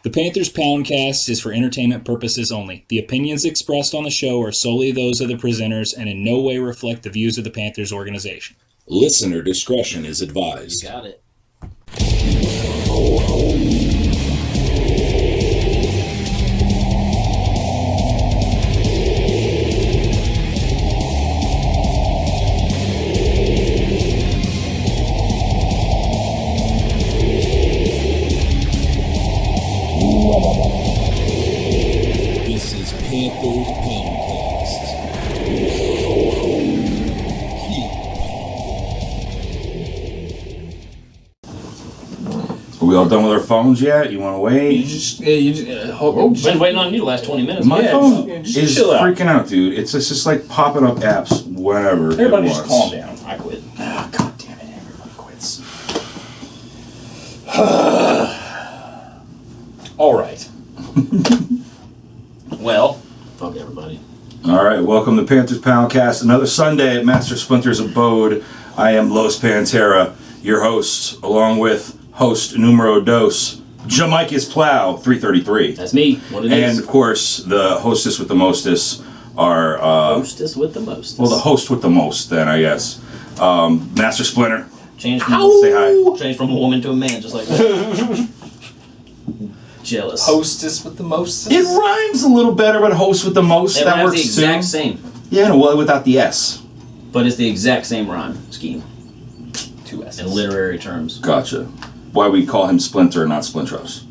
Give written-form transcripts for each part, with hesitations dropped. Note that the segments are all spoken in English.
The Panthers Poundcast is for entertainment purposes only. The opinions expressed on the show are solely those of the presenters and in no way reflect the views of the Panthers organization. Listener discretion is advised. You got it. This is Panthers Poundcast. Are we all done with our phones yet? You want to wait? Been waiting on you the last 20 minutes. My phone just is chill out. freaking out, dude. It's just like popping up apps whenever. Everybody it just wants. calm down. I quit. Ah, God damn it, everybody quits. All right. Well, Fuck everybody. All right, welcome to Panthers Poundcast. Another Sunday at Master Splinter's abode. I am Los Pantera, your host, along with host numero dos, Jamaica's Plow 333. That's me. What it And is. of course, the hostess with the mostest are Hostess with the most. well, the host with the most. Then I guess Master Splinter. Change from Say hi. Change from a woman to a man, just like that. Jealous. hostess with the most. It rhymes a little better, but host with the most. It that rhymes works the exact too. same, Yeah, no, well, without the S. but it's the exact same rhyme scheme Two S's. in literary terms. Gotcha. Why we call him Splinter and not Splintros?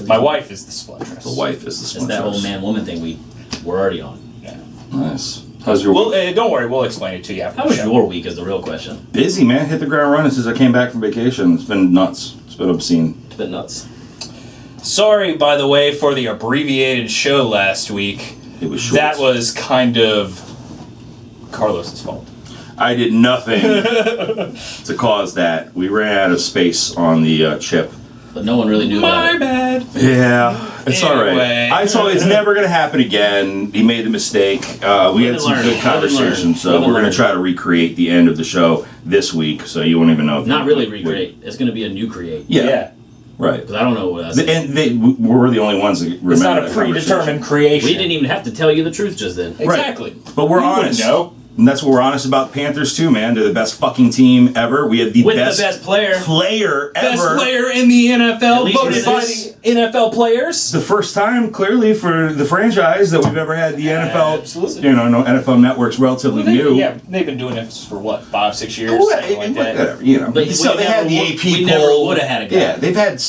My wife is the Splinter. The wife is the It's Splintros. that whole man-woman thing we were already on. Yeah. Nice. How's your Well, week? don't worry. We'll explain it to you after How the was show. your week is the real question. Busy, man. Hit the ground running since I came back from vacation. It's been nuts. It's been obscene. It's been nuts. Sorry, by the way, for the abbreviated show last week. It was short. That was kind of Carlos's fault. I did nothing to cause that. We ran out of space on the chip. But no one really knew about My it. bad. Yeah, it's all Anyway. right. I told it's never going to happen again. He made the mistake. We had and some learn. good Live and conversations, learn. so Live and we're going learn. to try to recreate the end of the show this week, so you won't even know. if Not you- really recreate. It's going to be a new create. Yeah, right. Because I don't know what I said. And we're the only ones that remember It's not a that predetermined conversation. creation. We didn't even have to tell you the truth just then. Exactly. But we're We wouldn't honest. know. And that's what we're honest about Panthers too, man. They're the best fucking team ever. We had the With best the best player. player Best ever. player in the At NFL, least voted it by is. the NFL players. The first time, clearly, for the franchise that we've ever had the NFL. Absolutely. You know, no NFL Network's relatively new. Yeah, they've been doing this for what, 5-6 years, Well, something like that. whatever, you know. But So we they had the never AP we poll. never would have had a guy. Yeah, they've had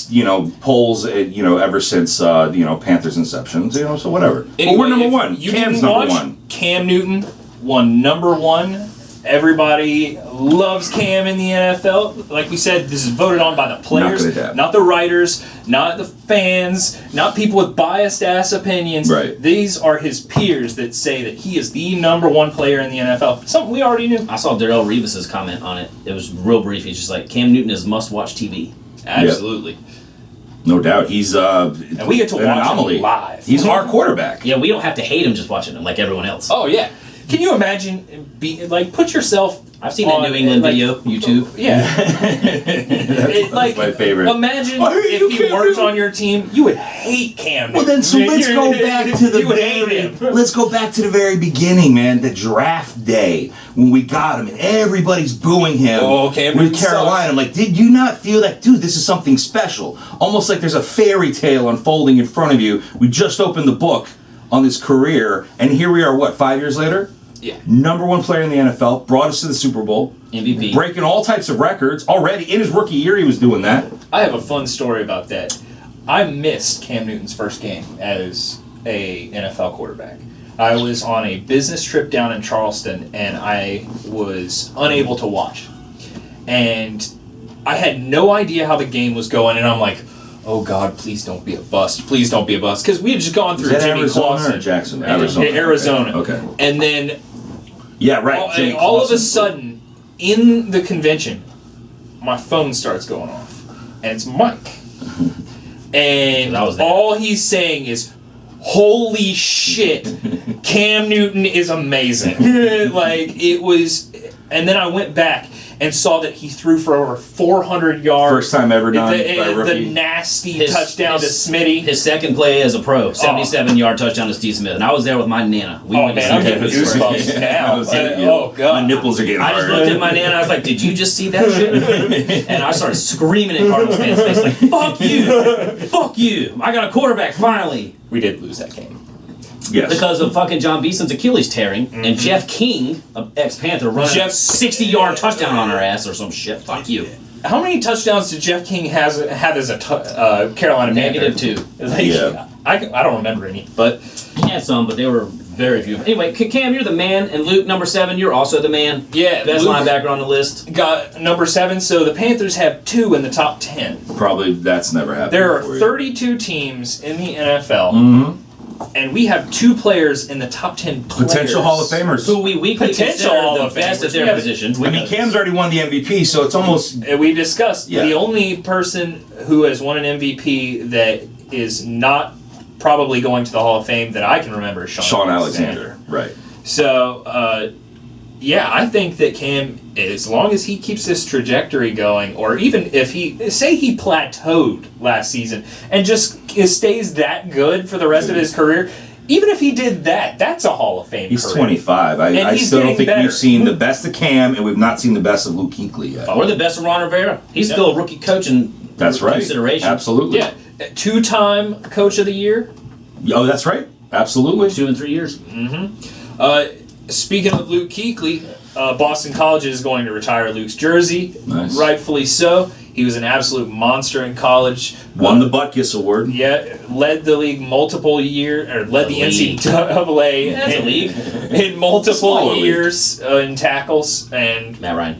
polls ever since Panthers inception. So so whatever. Anyway, but we're number if one. You Cam's didn't number watch, one. Cam Newton won number one. Everybody loves Cam in the NFL. Like we said, this is voted on by the players, gonna dab. not the writers, not the fans, not people with biased ass opinions. Right. These are his peers that say that he is the number one player in the NFL. Something we already knew. I saw Darrell Revis's comment on it. It was real brief. He's just like, Cam Newton is must-watch TV. Absolutely. No doubt, he's And we get to an watch anomaly. him live. He's our quarterback. Yeah, we don't have to hate him just watching him like everyone else. Oh yeah. Can you imagine? Put yourself. I've seen that on, New England like, video, YouTube. Yeah. That's my favorite. Imagine I hate you, if he Cam worked Newton. on your team, you would hate Cam. Well then, so let's go back to the You would hate him. let's go back to the very beginning, man. The draft day when we got him and everybody's booing him Oh, Cam with Newton Carolina. sucks. I'm like, did you not feel that, dude? This is something special. Almost like there's a fairy tale unfolding in front of you. We just opened the book on his career, and here we are. What, 5 years later? Yeah. Number one player in the NFL, brought us to the Super Bowl, MVP. breaking all types of records already in his rookie year. He was doing that. I have a fun story about that. I missed Cam Newton's first game as a NFL quarterback. I was on a business trip down in Charleston, and I was unable to watch. And I had no idea how the game was going, and I'm like, oh God, please don't be a bust. Please don't be a bust. Because we had just gone through Is that Jimmy Arizona Clausen. or Jackson? Arizona. Okay. And then Yeah, right. Jimmy all of a Clausen. sudden, in the convention, my phone starts going off, and it's Mike. And I was there. all he's saying is, holy shit, Cam Newton is amazing. Like, it was, And then I went back and saw that he threw for over 400 yards. First time ever done by a The rookie. nasty touchdown to Smitty. His second play as a pro, 77-yard touchdown to Steve Smith. And I was there with my Nana. We went to man, I'm see getting him. goosebumps now. Oh, God. My nipples are getting I hard. just looked at my Nana, I was like, did you just see that shit? And I started screaming in Cardinals fans' face, like, fuck you! Fuck you! I got a quarterback, finally! We did lose that game. Yes. Because of fucking John Beeson's Achilles tearing, and Jeff King, an ex-Panther, running a 60-yard touchdown on our ass or some shit. Fuck you. How many touchdowns did Jeff King have as a Carolina Panther? -2. Like, Yeah. I don't remember any, but He had some, but they were very few. Anyway, Cam, you're the man, and Luke, number 7, you're also the man. yeah, Best Luke linebacker on the list. got number 7. So the Panthers have 2 in the top 10. Probably that's never happened. There are before you. 32 teams in the NFL, and we have 2 players in the top 10 players. Potential Hall of Famers. Who we weekly Potential consider Hall the of best Famers. at their Yeah, position. I mean, Cam's already won the MVP, so it's almost. We discussed Yeah. the only person who has won an MVP that is not probably going to the Hall of Fame that I can remember is Sean Alexander. Right. So, yeah, I think that Cam, as long as he keeps this trajectory going, or even if he plateaued last season and just stays that good for the rest of his career, even if he did that, that's a Hall of Fame He's career. 25. And I he's still don't getting think better. we've seen the best of Cam, and we've not seen the best of Luke Kuechly yet. Or the best of Ron Rivera. He's still a rookie coach in That's right. consideration. Absolutely. Yeah, 2-time Coach of the Year. Oh, that's right. Absolutely. 2 and 3 years. Speaking of Luke Kuechly, Boston College is going to retire Luke's jersey. Nice. Rightfully so. He was an absolute monster in college. Won the Butkus Award. Yeah, led the league multiple years, or led the League. NCAA That's a league. in multiple Smaller league. years in tackles. And Matt Ryan.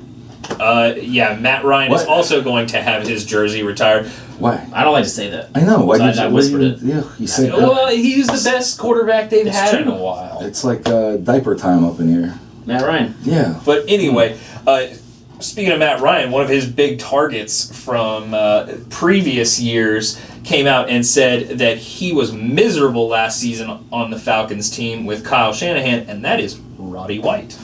Matt Ryan is What? also going to have his jersey retired. Why? I don't like to say that. I know. Why So did I you whispered you, it. Yeah, you said Well, he's the best quarterback they've It's had true. in a while. It's like diaper time up in here. Matt Ryan. Yeah. But anyway, speaking of Matt Ryan, one of his big targets from previous years came out and said that he was miserable last season on the Falcons team with Kyle Shanahan, and that is Roddy White.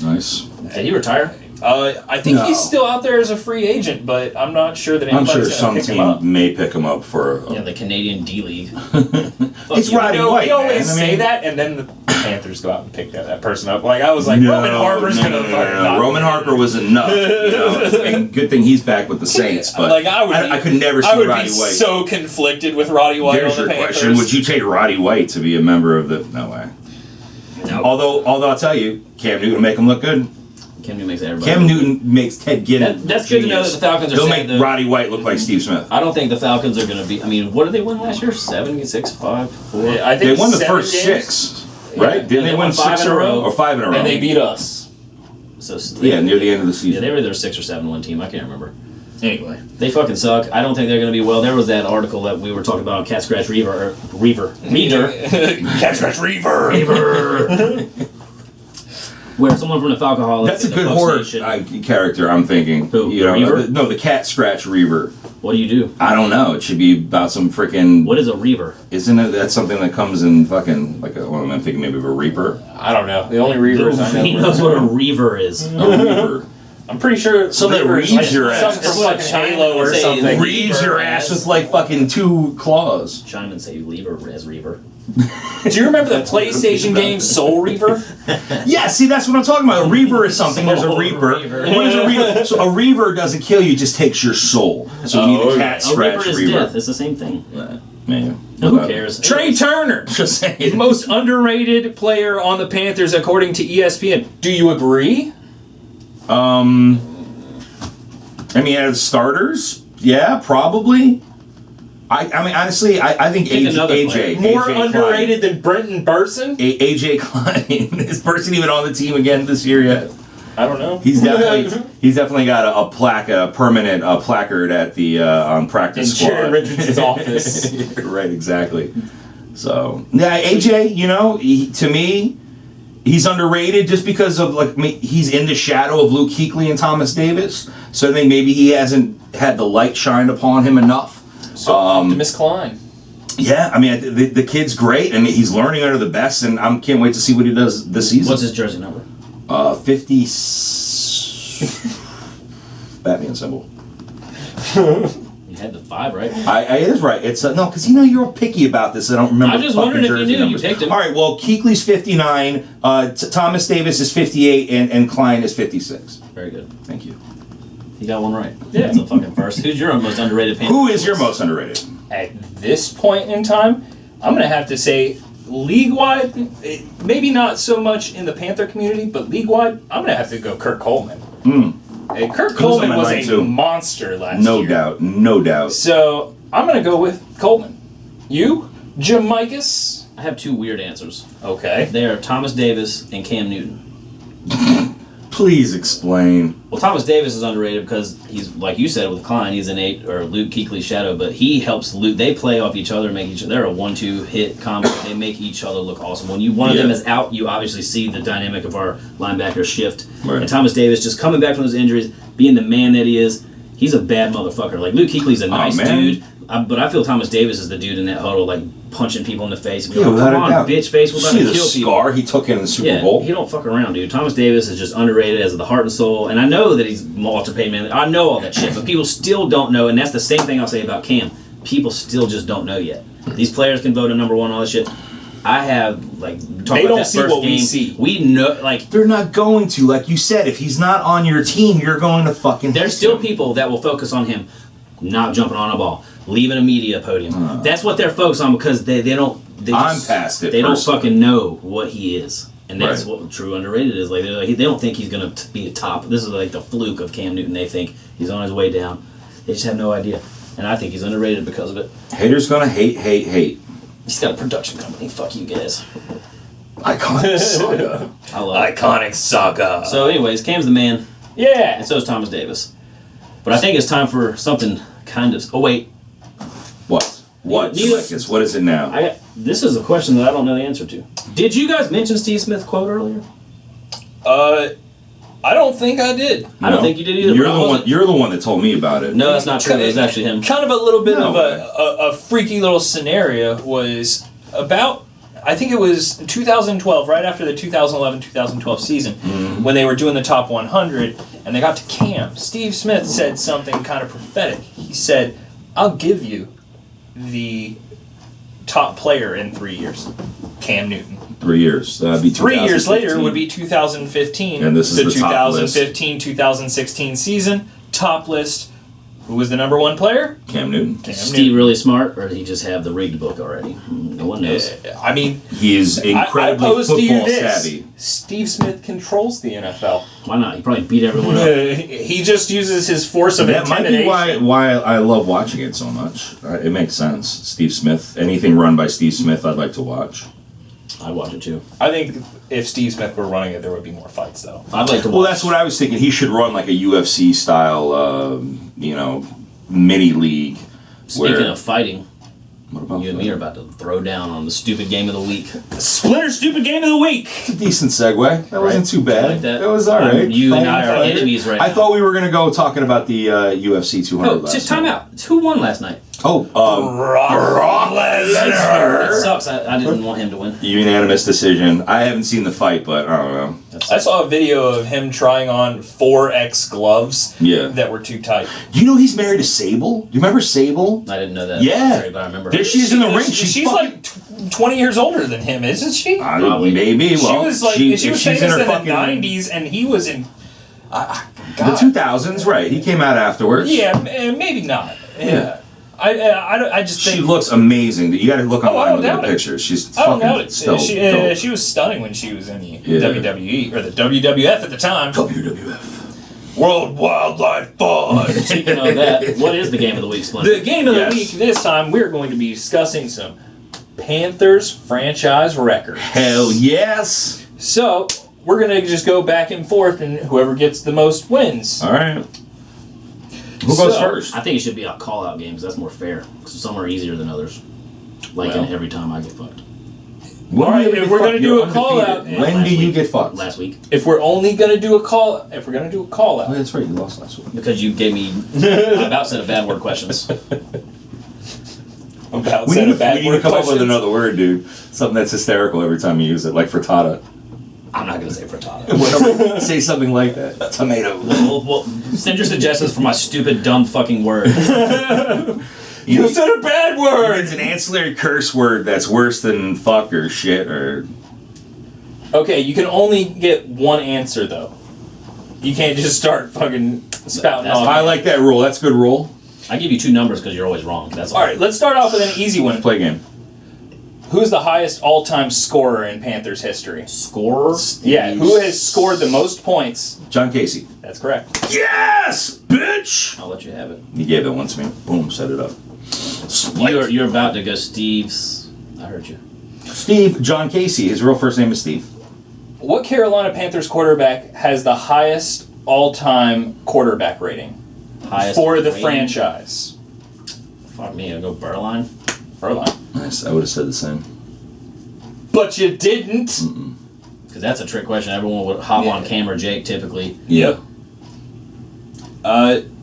Nice. Did he retire? I think No. he's still out there as a free agent, but I'm not sure that I'm anybody's sure going some to pick him up. team may pick him up for. Yeah, the Canadian D League. It's you. Roddy You know, White. we always man. I say mean, that, and then the Panthers go out and pick that person up. Like I was like, No, Roman Harper's no, going to no, fucking no. knock Roman him. Harper was enough. You know? I mean, good thing he's back with the Saints, but Like, I could never see I would Roddy be White. so conflicted with Roddy White Here's on the your Panthers. question: would you take Roddy White to be a member of the? No way. No. Although I'll tell you, Cam Newton will make him look good. Cam Newton makes everybody. Cam Newton makes Ted Ginn. That's good to know that the Falcons are He'll saying make that- Roddy White look like Steve Smith. I don't think the Falcons are going to be. I mean, what did they win last year? 7, 6, 5, 4. I They think won the 7 first games. 6, right? Didn't they they won win 5 6 in a row. or 5 in a row? And they beat us. So Yeah, near the end of the Yeah, season. they were either 6 or 7 win team. I can't remember. Anyway. They fucking suck. I don't think they're going to be well. There was that article that we were talking about on Cat Scratch Reaver. Cat Scratch Reaver. Where someone from the Falcoholics. That's a in the good Bucks horror Nation- character, I'm thinking. Who, You know, Reaver? no, the Cat Scratch Reaver. What do you do? I don't know. It should be about some freaking. What is a Reaver? Isn't it? That's something that comes in fucking like a. Well, I'm thinking maybe of a Reaper. I don't know. The only Reavers I know. He knows what a Reaver is. A Reaver. I'm pretty sure So that Reaver is reaves your ass. something That's from what fucking China Halo or would say. something. Reaves your ass with like fucking 2 claws. Chinamen say Lever as Reaver. Do you remember the PlayStation game Soul Reaver? Yeah, see, that's what I'm talking about. A Reaver is something. There's a Reaper. Reaver. What is a Reaver? So a Reaver doesn't kill you; it just takes your soul. So you need Oh, a Cat A Scratch Reaver is Reaver. death. It's the same thing. Man, Who cares? Trey Turner, Just saying. most underrated player on the Panthers according to ESPN. Do you agree? I mean, as starters, yeah, probably. I mean, honestly, I think Pick another player. AJ More AJ underrated than Brenton Burson? AJ Klein is Burson even on the team again this year yet? I don't know. He's definitely got a plaque, a permanent placard at the on practice in squad. Jared Richardson's office. Right, exactly. So yeah, AJ, you know, to me, he's underrated just because of he's in the shadow of Luke Kuechly and Thomas Davis. So I think maybe he hasn't had the light shined upon him enough. So Optimus Klein. Yeah, I mean the kid's great and he's learning under the best, and I can't wait to see what he does this season. What's his jersey number? 56. Batman symbol. You had the 5, right? It is right. It's no, because you're all picky about this. I don't remember. I just fucking wondered if you jersey knew. numbers. You picked him. All right. Well, Kuechly's 59. Thomas Davis is 58, and Klein is 56. Very good. Thank you. You got one right. Yeah. That's a fucking first. Who's your most underrated Panther? Who is your most underrated? At this point in time, I'm going to have to say league-wide, maybe not so much in the Panther community, but league-wide, I'm going to have to go Kurt Coleman. Kurt Coleman was a monster last year. No doubt. So I'm going to go with Coleman. You? Jamaikas? I have 2 weird answers. Okay. They are Thomas Davis and Cam Newton. Please explain. Well, Thomas Davis is underrated because he's, like you said with Klein, he's an Luke Kuechly's shadow, but he helps Luke. They play off each other and make each other. They're a 1-2 hit combo. They make each other look awesome. When one of them is out, you obviously see the dynamic of our linebacker shift. Right. And Thomas Davis just coming back from those injuries, being the man that he is, he's a bad motherfucker. Like, Luke Kuechly's a nice dude, but I feel Thomas Davis is the dude in that huddle, like, punching people in the face. And Yeah, come on, bitch face, we're about to kill people. Scar he took in the Super Bowl. He don't fuck around, dude. Thomas Davis is just underrated as the heart and soul, and I know that he's Walter Payton man. I know all that shit, but people still don't know, and that's the same thing I'll say about Cam. People still just don't know yet. These players can vote a number 1, all this shit. I have, like, they don't see what we see. We know, like... They're not going to. Like you said, if he's not on your team, you're going to fucking... There's still people that will focus on him not jumping on a ball, leaving a media podium. That's what they're focused on because they don't... I'm past it. They don't fucking know what he is. And that's Right. what true underrated is. Like they don't think he's going to be a top. This is like the fluke of Cam Newton. They think he's on his way down. They just have no idea. And I think he's underrated because of it. Haters gonna hate. He's got a production company. Fuck you guys. Iconic saga. I love it. Iconic saga. So anyways, Cam's the man. Yeah. And so is Thomas Davis. But I think it's time for something kind of... Oh, wait. What? What? You- Lucas? What is it now? This is a question that I don't know the answer to. Did you guys mention Steve Smith's quote earlier? I don't think I did. I don't think you did either. You're the one that told me about it. No, that's not true. It was actually him. Kind of a little bit No of a freaky little scenario was about, I think it was 2012, right after the 2011-2012 season, when they were doing the top 100, and they got to Cam. Steve Smith said something kind of prophetic. He said, I'll give you the top player in 3 years, Cam Newton. 3 years. That'd be 3 years later would be 2015. And this is the top list. 2015-2016 season. Top list. Who was the number 1 player? Cam Newton. Steve really smart, or did he just have the rigged book already? No one knows. I mean, He is incredibly I pose to you football this. savvy. Steve Smith controls the NFL. Why not? He probably beat everyone up. He just uses his force of That might be intimidation. why I love watching it so much. It makes sense. Steve Smith. Anything run by Steve Smith, I'd like to watch. I'd watch it too. I think if Steve Smith were running it, there would be more fights, though. I'd like to watch. Well, that's what I was thinking. He should run like a UFC style, mini league. Speaking of fighting, What about you and me are about to throw down on the stupid game of the week. Splinter Stupid Game of the Week! It's a decent segue. That wasn't too bad. I like that. It was all right. You and I are Fun. enemies right I now. thought we were going to go talking about the UFC 200 Oh, last just time night. out. Who won last night? Oh, Brock That Lesnar! sucks. I didn't want him to win. unanimous decision. I haven't seen the fight, but I don't know. I saw a video of him trying on 4X gloves Yeah. that were too tight. Do you know he's married to Sable? Do you remember Sable? I didn't know that. Yeah. But I remember. There she's in the ring. She's like 20 years older than him, isn't she? Probably. Maybe. Well, she was like she she was if she's in famous her in the fucking 90s, and he was in the God. 2000s, right? He came out afterwards. Yeah, maybe not. Yeah. I just think She looks amazing. You got to look I online don't and look at doubt the it. pictures. She's I don't know. fucking still She dope. was stunning when she was in the Yeah. WWE or the WWF at the time. WWF. World Wildlife Fund. Speaking of that, what is the game of the week, Splinter? The game of the Yes. week this time, we're going to be discussing some Panthers franchise records. Hell yes. So we're going to just go back and forth, and whoever gets the most wins. All right. Who goes So, first? I think it should be call-out games. That's more fair. 'Cause some are easier than others. Like Well. in every time I get fucked. When All right, do you if get we're fucked? gonna do You're a call-out, undefeated. When last do you week. get fucked? Last week. If we're only going to do a call, if we're going to do a call Oh, out, that's right. You lost last week. Because you gave me I about said a bad word questions. about We set need of bad to word come up with questions. another word, dude. Something that's hysterical every time you use it, like frittata. I'm not going to say frittata. Say something like that. Tomato. Well, send your suggestions for my stupid, dumb fucking word. You said a bad word! It's an ancillary curse word that's worse than fuck or shit or... Okay, you can only get one answer, though. You can't just start fucking spouting That's off. I like that rule. That's a good rule. I give you 2 numbers because you're always wrong. That's all. All right, let's start off with an easy one. Play a game. Who's the highest all-time scorer in Panthers history? Scorer? Yeah, who has scored the most points? John Casey. That's correct. Yes, bitch! I'll let you have it. He gave it one to me. Boom, set it up. You're about to go Steve's. I heard you. Steve, John Casey. His real first name is Steve. What Carolina Panthers quarterback has the highest all-time quarterback rating Highest for the rating? franchise? Fuck me, I'll go Burline. Burline. Nice. I would have said the same. But you didn't. Because that's a trick question. Everyone would hop on camera, Jake, typically. Yep.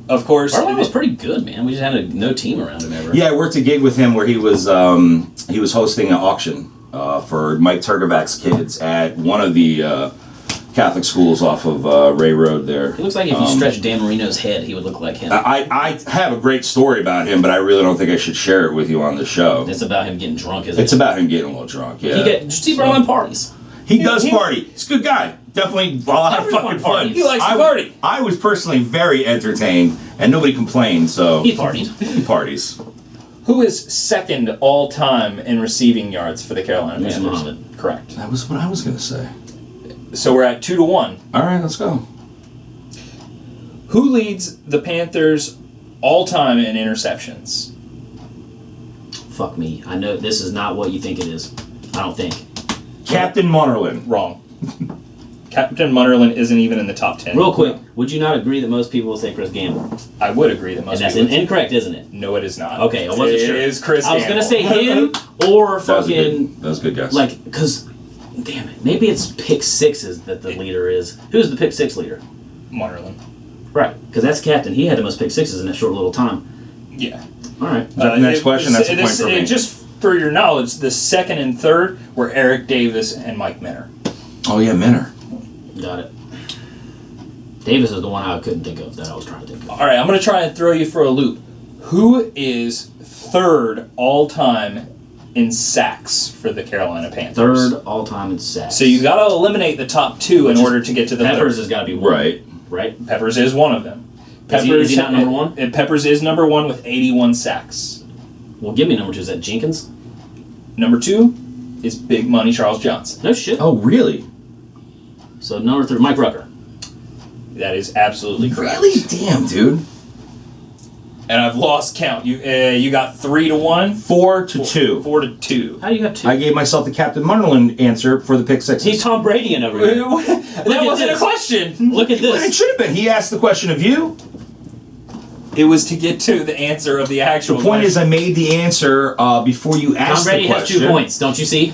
Of course. Burline was pretty good, man. We just had no team around him ever. Yeah, I worked a gig with him where he was hosting an auction for Mike Turgovac's kids at one of the Catholic schools off of Ray Road there. He looks like if you stretched Dan Marino's head, he would look like him. I have a great story about him, but I really don't think I should share it with you on the show. It's about him getting drunk, isn't it? It's about him getting a little drunk, yeah. Steve Burline parties. He does party. He's a good guy. Definitely a lot of Everyone fucking fun. parties. He likes to party. I was personally very entertained, and nobody complained, so... He partied. He parties. Who is second all-time in receiving yards for the Carolina Musa Panthers? Muhammad. Correct. That was what I was going to say. So we're at 2-1. All right, let's go. Who leads the Panthers all-time in interceptions? Fuck me. I know this is not what you think it is. I don't think. Captain Munnerlyn. Wrong. Captain Munnerlyn isn't even in the top 10. Real quick, would you not agree that most people will say Chris Gamble? I would agree that And most that's people... incorrect, isn't it? No, it is not. Okay, I wasn't sure. It is Chris I was going to say Gamble. him or That was fucking... a good guess. Like, because... Damn it. Maybe it's pick sixes that the leader is. Who's the pick six leader? Munnerlyn. Right. Because that's captain. He had the most pick sixes in that short little time. Yeah. All right. Is that the next question? That's a point for me. Just for your knowledge, the second and third were Eric Davis and Mike Minner. Oh, yeah, Minner. Got it. Davis is the one I couldn't think of that I was trying to think of. All right, I'm going to try and throw you for a loop. Who is third all-time in sacks for the Carolina Panthers? Third all-time in sacks. So you got to eliminate the top two in order to get to the Peppers third. has got to be one. Right. Right? Peppers is one of them. Is he not number one? Peppers is number one with 81 sacks. Well, give me number two. Is that Jenkins? Number two is Big Money Charles Johnson. No shit. Oh, really? So number three, Mike Rucker. That is absolutely correct. Really? Damn, dude. And I've lost count. You got 3-1. 4-2. 4-2. How do you have two? I gave myself the Captain Munnerlyn answer for the pick sixes. He's Tom Brady in over here. That at wasn't this. a question. Look at It this. should have been. He asked the question of you. It was to get to the answer of the actual The point question. is, I made the answer before you Tom asked Brady the has question. 2 points. Don't you see?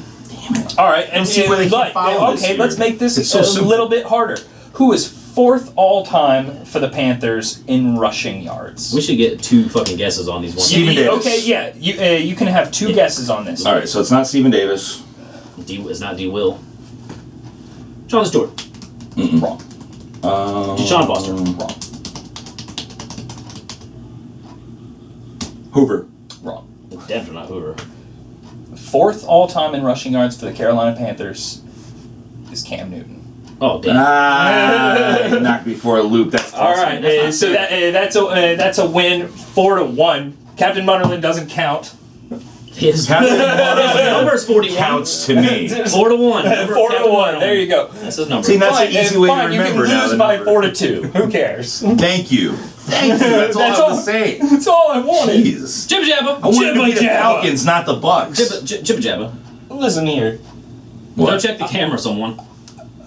All right, and see where they can but, follow this okay, here. let's make this It's so a simple. little bit harder. Who is fourth all-time for the Panthers in rushing yards? We should get 2 fucking guesses on these ones. Stephen Davis. Okay, yeah, you can have 2 guesses on this. All right, so it's not Stephen Davis. It's not D. Will. Jonathan Stewart. Wrong. Deshaun Foster. Wrong. Hoover. Wrong. Definitely not Hoover. Fourth all-time in rushing yards for the Carolina Panthers is Cam Newton. Oh, damn. Knocked before a loop. That's All awesome. right, so that's a win, 4-1. Captain Munnerlyn doesn't count. His Captain number's 41. counts to me. 4-1. 4-1. There you go. That's his number. See, that's Fine, an easy way fine, to remember you can now. lose the by number. 4-2. Who cares? Thank you. Thank you. That's all That's I all. was saying. That's all I wanted. Jeez. Jibba Jabba. I wanted to be the Jibba jabba. Falcons, not the Bucks. Jibba Jabba. Listen here. Go What? check the camera, someone.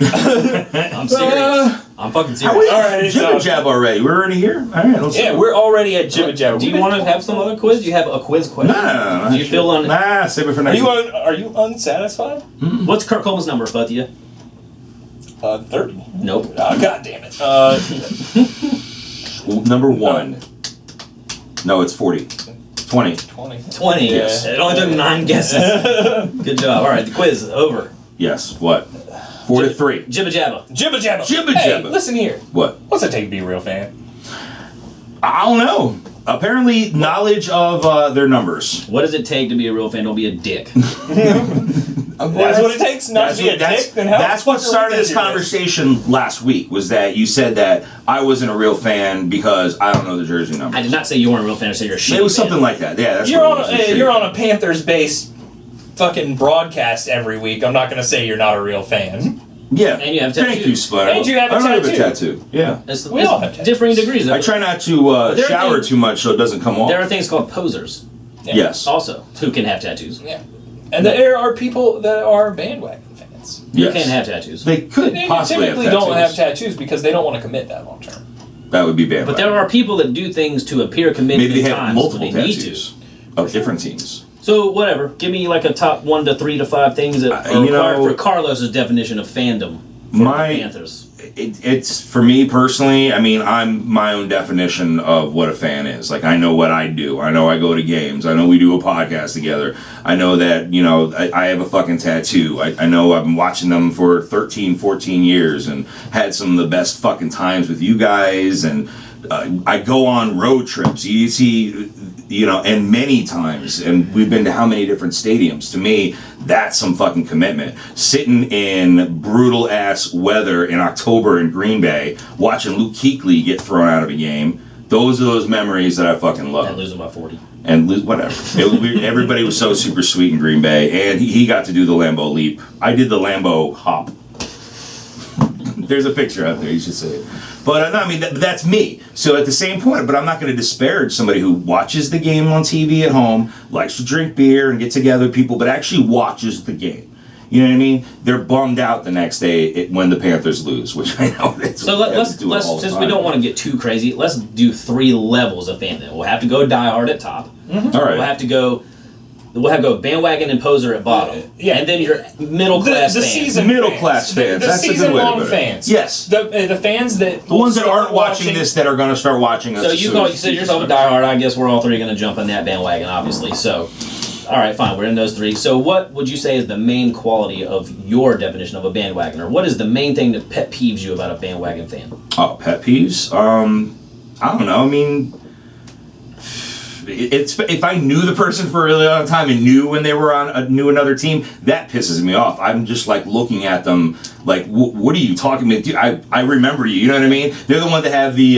I'm serious. I'm fucking How serious. we All right, it's Jibba on. Jab already? We're already here? All right, let's Yeah, we're already at Jibba Jabba. Do you want to have some other quiz? Do you have a quiz question? No. Do you feel on? Nah, save it for Are next you week. are you unsatisfied? What's Kirk Coleman's number, Fatia? 30. Nope. Oh, God damn it. Number 1. No, it's 40. 20. 20. 20. Yes. It only took 9 guesses. Good job. All right, the quiz is over. Yes, what? 4-3. Jibba jabba. Jibba jabba. Jibba Hey, jabba. listen here. What? What's it take to be a real fan? I don't know. Apparently, knowledge of their numbers. What does it take to be a real fan? Don't be a dick. That's what it takes not to be a dick. Then how that's what started this conversation last week. Was that you said that I wasn't a real fan because I don't know the jersey numbers. I did not say you weren't a real fan. I said you're a shitty It was fan. something like that. Yeah, that's You're what on it was, you're on a Panthers-based fucking broadcast every week. I'm not going to say you're not a real fan. Yeah. And you have Thank tattoos. you, Splinter. And you have a I don't tattoo. have a tattoo. Yeah. We all have differing degrees. I try not to there are shower things- too much so it doesn't come off. There are things called posers, Yeah. Yes. also, who can have tattoos. Yeah. And there are people that are bandwagon fans. You Yes. can't have tattoos. They could They possibly have typically tattoos. don't have tattoos because they don't want to commit that long term. That would be bad. But there are people that do things to appear committed Maybe they at have times multiple when they need tattoos of different teams. to. So whatever, give me like a top 1 to 3 to 5 things that are you required know- for Carlos's definition of fandom for My- the Panthers. It's for me personally. I mean, I'm my own definition of what a fan is. Like, I know what I do. I know I go to games. I know we do a podcast together. I know that, I have a fucking tattoo. I know I've been watching them for 13, 14 years and had some of the best fucking times with you guys. And I go on road trips. You see, and many times, and we've been to how many different stadiums. To me, that's some fucking commitment. Sitting in brutal ass weather in October in Green Bay, watching Luke Kuechly get thrown out of a game. Those are those memories that I fucking love. And losing by 40. And whatever. Everybody was so super sweet in Green Bay, and he got to do the Lambeau leap. I did the Lambeau hop. There's a picture out there. You should see it. But I mean, that's me. So at the same point, but I'm not going to disparage somebody who watches the game on TV at home, likes to drink beer and get together with people, but actually watches the game. You know what I mean? They're bummed out the next day when the Panthers lose, which I know. So let's since we don't want to get too crazy, let's do 3 levels of fandom. We'll have to go diehard at top. Mm-hmm. All right. We'll have to go bandwagon and poser at bottom. Yeah. And then your middle class the fans. season Middle fans. class fans. The That's a good season way to long put it. fans. Yes. The fans that The ones that start aren't watching this that are going to start watching us. So as you soon as said the yourself a season starts. diehard. I guess we're all 3 going to jump on that bandwagon, obviously. So, all right, fine. We're in those 3. So what would you say is the main quality of your definition of a bandwagoner? What is the main thing that pet peeves you about a bandwagon fan? Oh, pet peeves? I don't know. I mean, it's if I knew the person for a really long time and knew when they were on knew another team, that pisses me off. I'm just like looking at them like, what are you talking about? I remember you. You know what I mean? They're the one that have the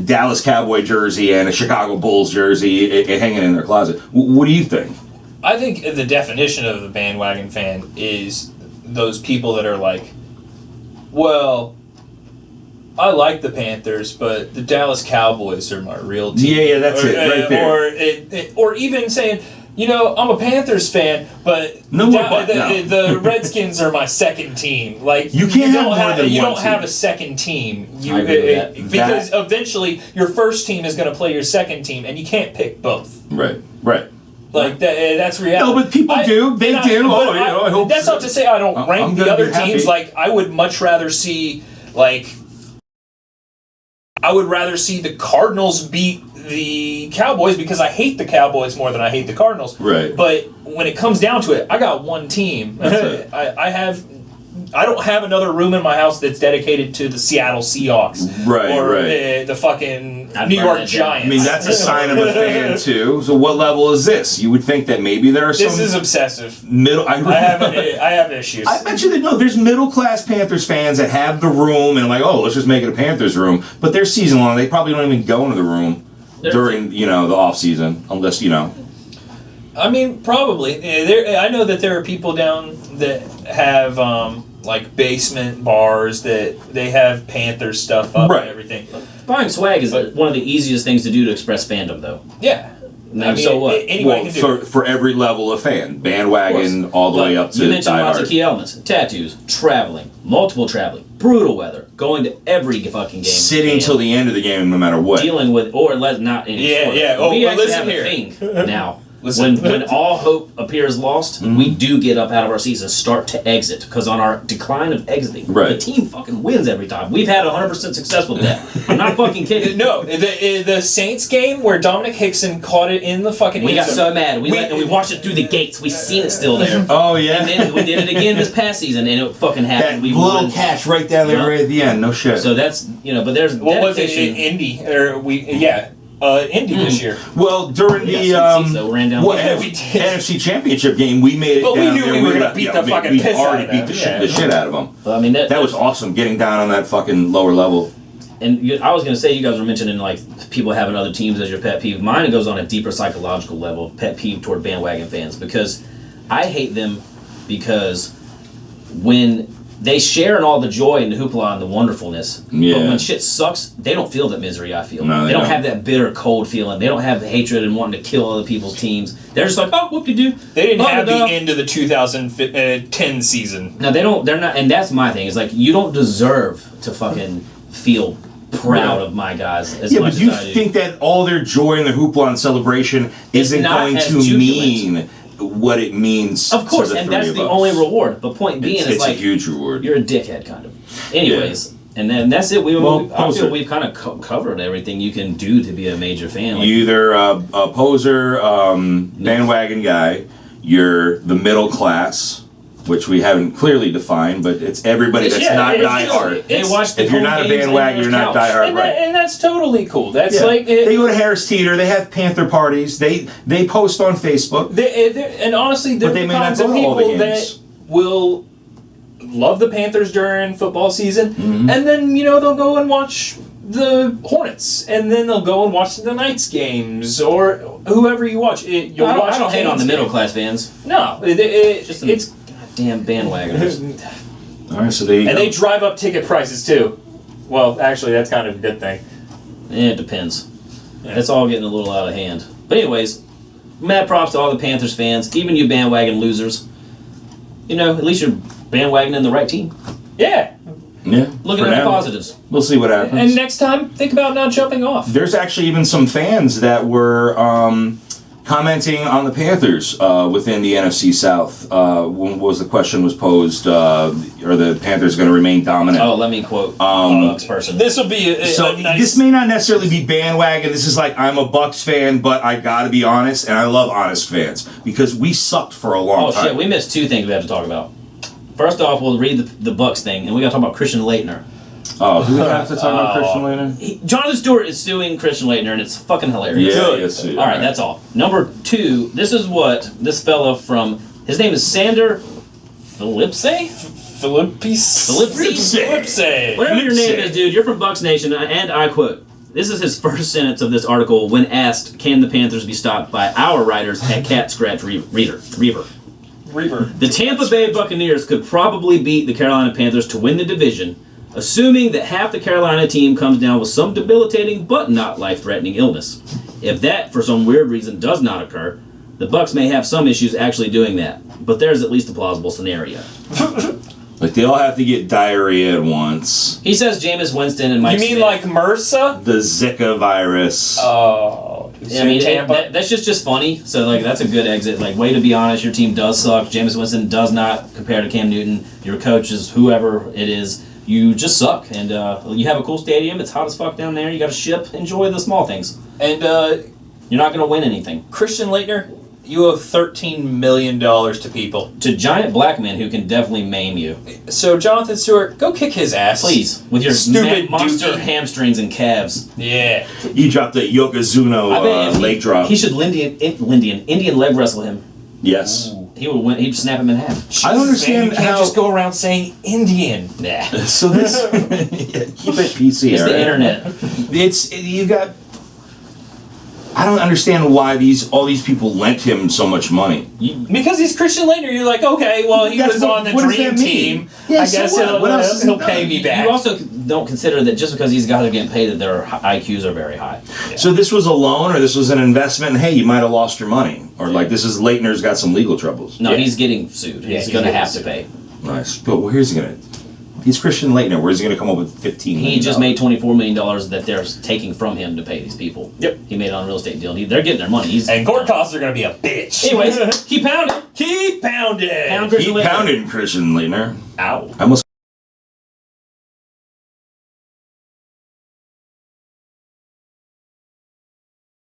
Dallas Cowboy jersey and a Chicago Bulls jersey hanging in their closet. What do you think? I think the definition of a bandwagon fan is those people that are like, well, I like the Panthers, but the Dallas Cowboys are my real team. Yeah, that's it, right there. Or even saying, I'm a Panthers fan, but the Redskins are my second team. Like You can't have more than you one don't have team. a second team. I agree with that. Because eventually your first team is going to play your second team, and you can't pick both. Right. Like that's reality. No, but people do. They do. but I hope that's so. not to say I don't I'm rank the gonna other be happy. teams. Like I would much rather see the Cardinals beat the Cowboys because I hate the Cowboys more than I hate the Cardinals. Right. But when it comes down to it, I got one team. That's it. I don't have another room in my house that's dedicated to the Seattle Seahawks Right, or right. The fucking I'd New burn York that down. Giants. I mean, that's a sign of a fan too. So, what level is this? You would think that maybe there are some This is obsessive. middle. I have issues. I bet you that no, there's middle class Panthers fans that have the room and like, oh, let's just make it a Panthers room. But they're season long. They probably don't even go into the room during the off season unless I mean, probably. I know that there are people down that have like basement bars that they have Panther stuff up Right. and everything. Buying swag is one of the easiest things to do to express fandom, though. Yeah. I mean, so what? Anybody can do it. for every level of fan, bandwagon all the way up to You mentioned lots of diehard. key elements: tattoos, traveling, multiple traveling, brutal weather, going to every fucking game, Sitting till the end of the game, no matter what. dealing with or not any Yeah, sort of- yeah. Oh, we but actually listen have a here. thing now Listen, when all hope appears lost, we do get up out of our seats and start to exit. Because on our decline of exiting, the team fucking wins every time. We've had 100% success with that. I'm not fucking kidding. No, the Saints game where Dominic Hickson caught it in the fucking. We got so mad. We watched it through the gates. We seen it still there. Oh yeah. And then we did it again this past season, and it fucking happened. That We little won. catch right down there, right at the end. No shit. So that's but there's what was it? dedication. Indy Indy this year. Well, during the ran down NFC Championship game, we made it. But we down knew there. we were gonna beat the fucking piss out already of beat them. the shit out of them. But, I mean that was awesome. Getting down on that fucking lower level. And I was going to say, you guys were mentioning like people having other teams as your pet peeve. Mine goes on a deeper psychological level, pet peeve toward bandwagon fans, because I hate them because when they share in all the joy and the hoopla and the wonderfulness, but when shit sucks, they don't feel that misery I feel. No, they don't have that bitter, cold feeling. They don't have the hatred and wanting to kill other people's teams. They're just like, oh, whoop-de-doo. They didn't have the end of the 2010 season. No, they don't. They're not. And that's my thing. Is like, you don't deserve to fucking feel proud of my guys as much but you as I do. think that all their joy and their hoopla and celebration isn't going to mean what it means? Of course, to the and three that's of the us. only reward. But point being it's is like a huge reward. You're a dickhead, kind of. Anyways, and then that's it. I feel we've kind of covered everything you can do to be a major fan. Like, You're either a poser, bandwagon guy. You're the middle class, which we haven't clearly defined, but it's everybody that's not diehard. They watch the If you're not a bandwagon, you're not diehard, right? And that's totally cool. That's they go to Harris Teeter. They have Panther parties. They post on Facebook. And honestly, they're they the may not kinds go of to all the people that games. will love the Panthers during football season, Mm-hmm. and then they'll go and watch the Hornets, and then they'll go and watch the Knights games or whoever you watch. I don't hate on the middle class fans. No, it's goddamn bandwagoners. All right, so they they drive up ticket prices too. Well, actually, that's kind of a good thing. It depends. Yeah. It's all getting a little out of hand. But anyways, mad props to all the Panthers fans, even you bandwagon losers. At least you're bandwagoning the right team. Yeah. Looking at the positives. We'll see what happens. And next time, think about not jumping off. There's actually even some fans that were commenting on the Panthers within the NFC South. When the question was posed, are the Panthers going to remain dominant? Oh, let me quote a Bucks person. This will be a nice... This may not necessarily be bandwagon. This is like, I'm a Bucks fan, but I got to be honest, and I love honest fans because we sucked for a long time. Oh shit, we missed two things we have to talk about. First off, we'll read the Bucks thing, and we got to talk about Christian Laettner. Oh, do we have to talk about Christian Laettner? Jonathan Stewart is suing Christian Laettner, and it's fucking hilarious. Yeah, yes. All right, that's all. Number two, this is what this fella from, his name is Sander Philipse? Philipse. Whatever your name is, dude, you're from Bucks Nation, and I quote, this is his first sentence of this article when asked, can the Panthers be stopped by our writers at Cat Scratch Reaver. The Tampa Bay Buccaneers could probably beat the Carolina Panthers to win the division, assuming that half the Carolina team comes down with some debilitating but not life-threatening illness. If that, for some weird reason, does not occur, the Bucks may have some issues actually doing that, but there's at least a plausible scenario. Like, they all have to get diarrhea at once. He says Jameis Winston and Mike You mean Smith. like MRSA? The Zika virus. Oh. I mean, that's just funny. So, like, that's a good exit. Like, way to be honest, your team does suck. Jameis Winston does not compare to Cam Newton. Your coach is whoever it is. You just suck. And you have a cool stadium. It's hot as fuck down there. You got a ship. Enjoy the small things. And you're not going to win anything. Christian Laettner, you owe $13 million to people. To giant black men who can definitely maim you. So, Jonathan Stewart, go kick his ass. Please. With your stupid monster dookie. Hamstrings and calves. Yeah. You dropped the Yokozuna leg drop. He should Indian leg wrestle him. Yes. Ooh. He would win. He'd snap him in half. I don't understand You can't how... just go around saying Indian. Nah. So this... keep it PC, It's all the right? internet. You got... I don't understand why all these people lent him so much money. Because he's Christian Laettner, you're like, okay, well, he was on the dream team. Yeah, I guess he'll pay me back. You also don't consider that just because these guys are getting paid that their IQs are very high. Yeah. So this was a loan, or this was an investment, and hey, you might have lost your money. Or like, this is Leitner's got some legal troubles. No, Yeah. he's getting sued. He's going to have to pay. Nice. But here's he going to... He's Christian Leitner. Where's he going to come up with $15 million? He just made $24 million that they're taking from him to pay these people. Yep. He made it on a real estate deal. They're getting their money. And court costs are going to be a bitch. Anyways, keep pounding. Keep pounding. Pound Christian Keep Leitner. pounding Christian Leitner. Ow. I almost